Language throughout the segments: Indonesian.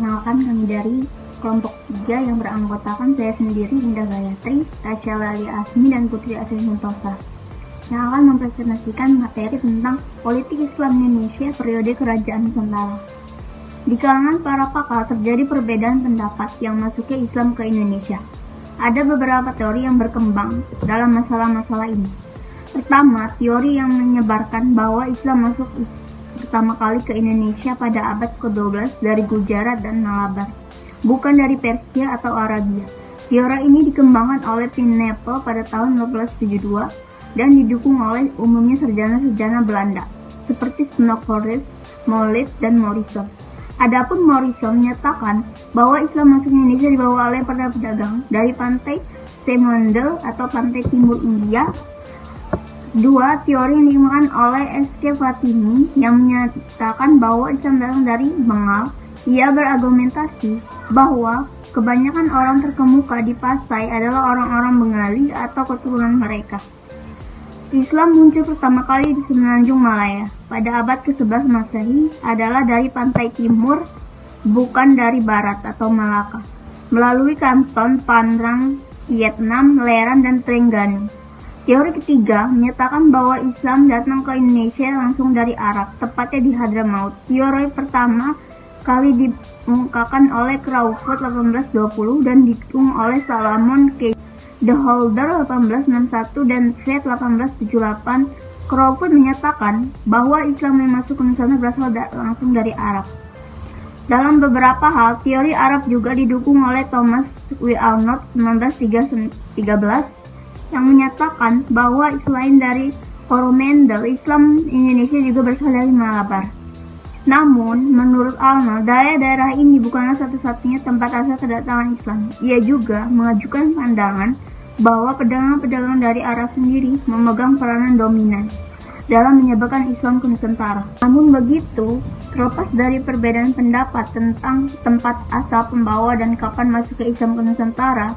Perkenalkan, kami dari kelompok 3 yang beranggotakan saya sendiri, Indah Gayatri, Tasya Lali Asmi, dan Putri Asri Sentosa, yang akan mempresentasikan materi tentang politik Islam Indonesia periode Kerajaan Nusantara. Di kalangan para pakar terjadi perbedaan pendapat yang masuknya Islam ke Indonesia. Ada beberapa teori yang berkembang dalam masalah-masalah ini. Pertama, teori yang menyebarkan bahwa Islam masuk pertama kali ke Indonesia pada abad ke-12 dari Gujarat dan Malabar, bukan dari Persia atau Arabia. Teori ini dikembangkan oleh Pineapple pada tahun 1572 dan didukung oleh umumnya sarjana-sarjana Belanda seperti Snodgrass, Mollett, dan Morrison. Adapun Morrison menyatakan bahwa Islam masuk Indonesia dibawa oleh para pedagang dari pantai Semandel atau pantai timur India. Dua, teori yang dikembangkan oleh S.K. Fatimi yang menyatakan bahwa Islam datang dari Bengal. Ia berargumentasi bahwa kebanyakan orang terkemuka di Pasai adalah orang-orang Bengali atau keturunan mereka. Islam muncul pertama kali di Semenanjung Malaya pada abad ke-11 Masehi adalah dari pantai timur, bukan dari barat atau Malaka, melalui Kanton, Phan Rang, Vietnam, Leran, dan Terengganu. Teori ketiga menyatakan bahwa Islam datang ke Indonesia langsung dari Arab, tepatnya di Hadramaut. Teori pertama kali diungkapkan oleh Crawford 1820 dan didukung oleh Salomon K. The Holder 1861 dan Fred 1878. Crawford menyatakan bahwa Islam yang masuk ke Nusantara berasal langsung dari Arab. Dalam beberapa hal, teori Arab juga didukung oleh Thomas W. Arnold 1913 yang menyatakan bahwa selain dari Coromandel, Islam Indonesia juga berasal dari Malabar. Namun, menurut Arnold, daerah ini bukanlah satu-satunya tempat asal kedatangan Islam. Ia juga mengajukan pandangan bahwa pedagang-pedagang dari Arab sendiri memegang peranan dominan dalam menyebarkan Islam ke Nusantara. Namun begitu, terlepas dari perbedaan pendapat tentang tempat asal pembawa dan kapan masuk ke Islam ke Nusantara,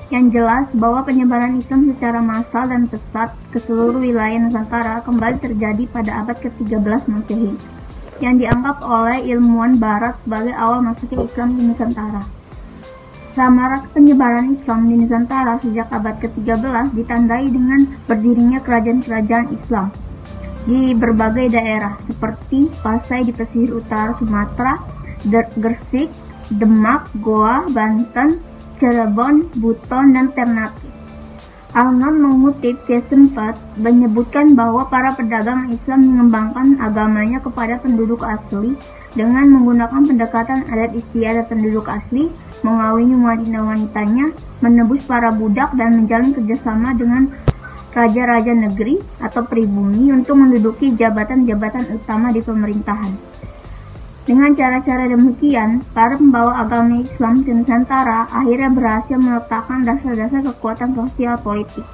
yang jelas bahwa penyebaran Islam secara massal dan pesat ke seluruh wilayah Nusantara kembali terjadi pada abad ke-13 Masehi, yang dianggap oleh ilmuwan Barat sebagai awal masuknya Islam di Nusantara. Samarak penyebaran Islam di Nusantara sejak abad ke-13 ditandai dengan berdirinya kerajaan-kerajaan Islam di berbagai daerah seperti Pasai di pesisir utara Sumatera, Gresik, Demak, Goa, Banten, Cirebon, Buton, dan Ternate. Arnold mengutip C4 menyebutkan bahwa para pedagang Islam mengembangkan agamanya kepada penduduk asli dengan menggunakan pendekatan adat istiadat penduduk asli, mengawini wanita-wanitanya, menebus para budak, dan menjalin kerjasama dengan raja-raja negeri atau pribumi untuk menduduki jabatan-jabatan utama di pemerintahan. Dengan cara-cara demikian, para pembawa agama Islam di Nusantara akhirnya berhasil meletakkan dasar-dasar kekuatan sosial politik.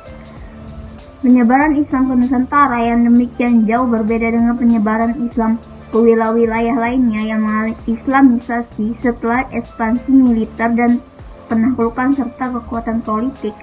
Penyebaran Islam ke Nusantara yang demikian jauh berbeda dengan penyebaran Islam ke wilayah-wilayah lainnya yang mengalami Islamisasi setelah ekspansi militer dan penaklukan serta kekuatan politik.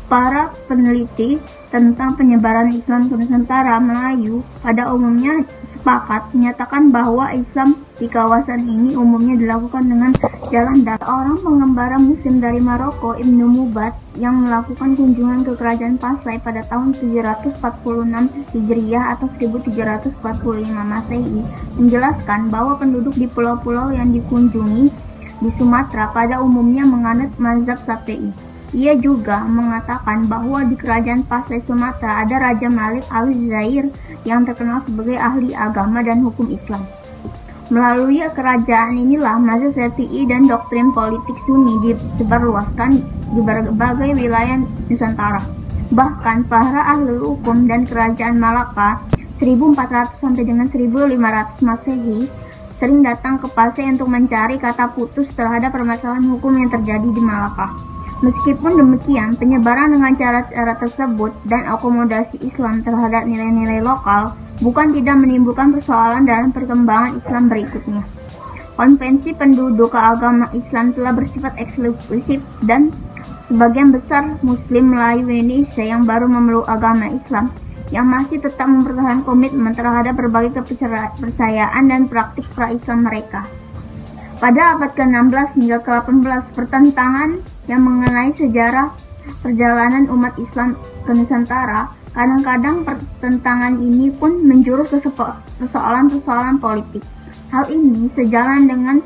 Para peneliti tentang penyebaran Islam ke Nusantara Melayu pada umumnya sepakat menyatakan bahwa Islam di kawasan ini umumnya dilakukan dengan jalan darat. Orang pengembara Muslim dari Maroko, Ibnu Mubat, yang melakukan kunjungan ke kerajaan Pasai pada tahun 746 Hijriah atau 1345 Masehi, menjelaskan bahwa penduduk di pulau-pulau yang dikunjungi di Sumatera pada umumnya menganut mazhab Syafi'i. Ia juga mengatakan bahwa di kerajaan Pasai Sumatera ada Raja Malik Al-Jazair yang terkenal sebagai ahli agama dan hukum Islam. Melalui kerajaan inilah mazhab Syafi'i dan doktrin politik Sunni disebarluaskan di berbagai wilayah Nusantara. Bahkan para ahli hukum dan kerajaan Malaka 1400 sampai dengan 1500 Masehi sering datang ke Pasai untuk mencari kata putus terhadap permasalahan hukum yang terjadi di Malaka. Meskipun demikian, penyebaran dengan cara-cara tersebut dan akomodasi Islam terhadap nilai-nilai lokal bukan tidak menimbulkan persoalan dalam perkembangan Islam berikutnya. Konvensi penduduk agama Islam telah bersifat eksklusif dan sebagian besar Muslim Melayu Indonesia yang baru memeluk agama Islam yang masih tetap mempertahankan komitmen terhadap berbagai kepercayaan dan praktik pra-Islam mereka. Pada abad ke-16 hingga ke-18, pertentangan yang mengenai sejarah perjalanan umat Islam ke Nusantara, kadang-kadang pertentangan ini pun menjurus ke persoalan-persoalan politik. Hal ini sejalan dengan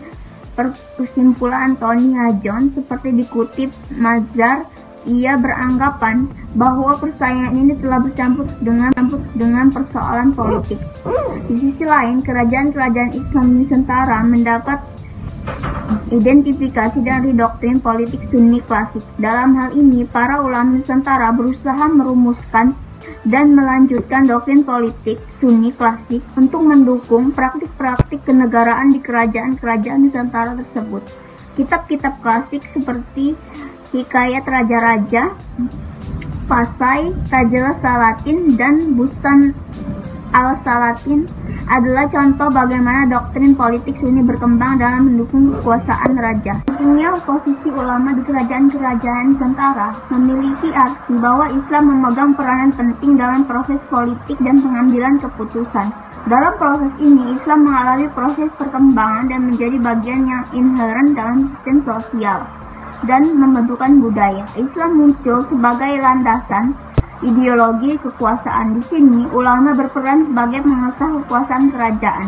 kesimpulan Tony Hajon seperti dikutip Mazar. Ia beranggapan bahwa persaingan ini telah bercampur dengan persoalan politik. Di sisi lain, kerajaan-kerajaan Islam Nusantara mendapat identifikasi dari doktrin politik Sunni klasik. Dalam hal ini, para ulama Nusantara berusaha merumuskan dan melanjutkan doktrin politik Sunni klasik untuk mendukung praktik-praktik kenegaraan di kerajaan-kerajaan Nusantara tersebut. Kitab-kitab klasik seperti Hikayat Raja-Raja, Fasai, Tajul Salatin, dan Bustan al-Salatin adalah contoh bagaimana doktrin politik Sunni berkembang dalam mendukung kekuasaan raja. Pentingnya posisi ulama di kerajaan-kerajaan Nusantara memiliki arti bahwa Islam memegang peranan penting dalam proses politik dan pengambilan keputusan. Dalam proses ini, Islam mengalami proses perkembangan dan menjadi bagian yang inheren dalam sistem sosial dan membentukkan budaya. Islam muncul sebagai landasan ideologi kekuasaan. Di sini, ulama berperan sebagai pengesah kekuasaan kerajaan.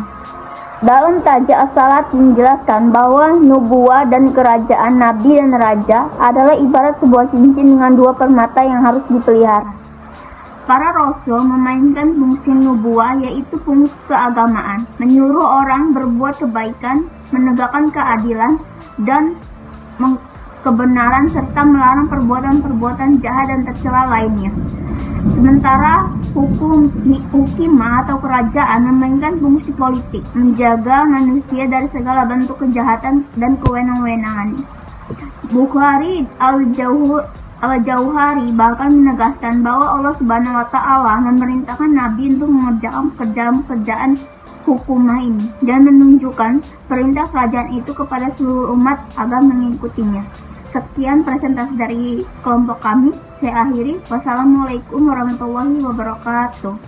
Dalam Taja As-Salat menjelaskan bahwa nubuwah dan kerajaan nabi dan raja adalah ibarat sebuah cincin dengan dua permata yang harus dipelihara. Para rasul memainkan fungsi nubuwah, yaitu fungsi keagamaan, menyuruh orang berbuat kebaikan, menegakkan keadilan dan kebenaran serta melarang perbuatan-perbuatan jahat dan tercela lainnya. Sementara hukimah atau kerajaan memainkan fungsi politik, menjaga manusia dari segala bentuk kejahatan dan kewenang-wenangan. Bukhari Al-Jauhari bahkan menegaskan bahwa Allah Subhanahu wa Ta'ala memerintahkan Nabi untuk mengerjakan pekerjaan hukumah ini dan menunjukkan perintah kerajaan itu kepada seluruh umat agar mengikutinya. Sekian presentasi dari kelompok kami. Saya akhiri. Wassalamualaikum warahmatullahi wabarakatuh.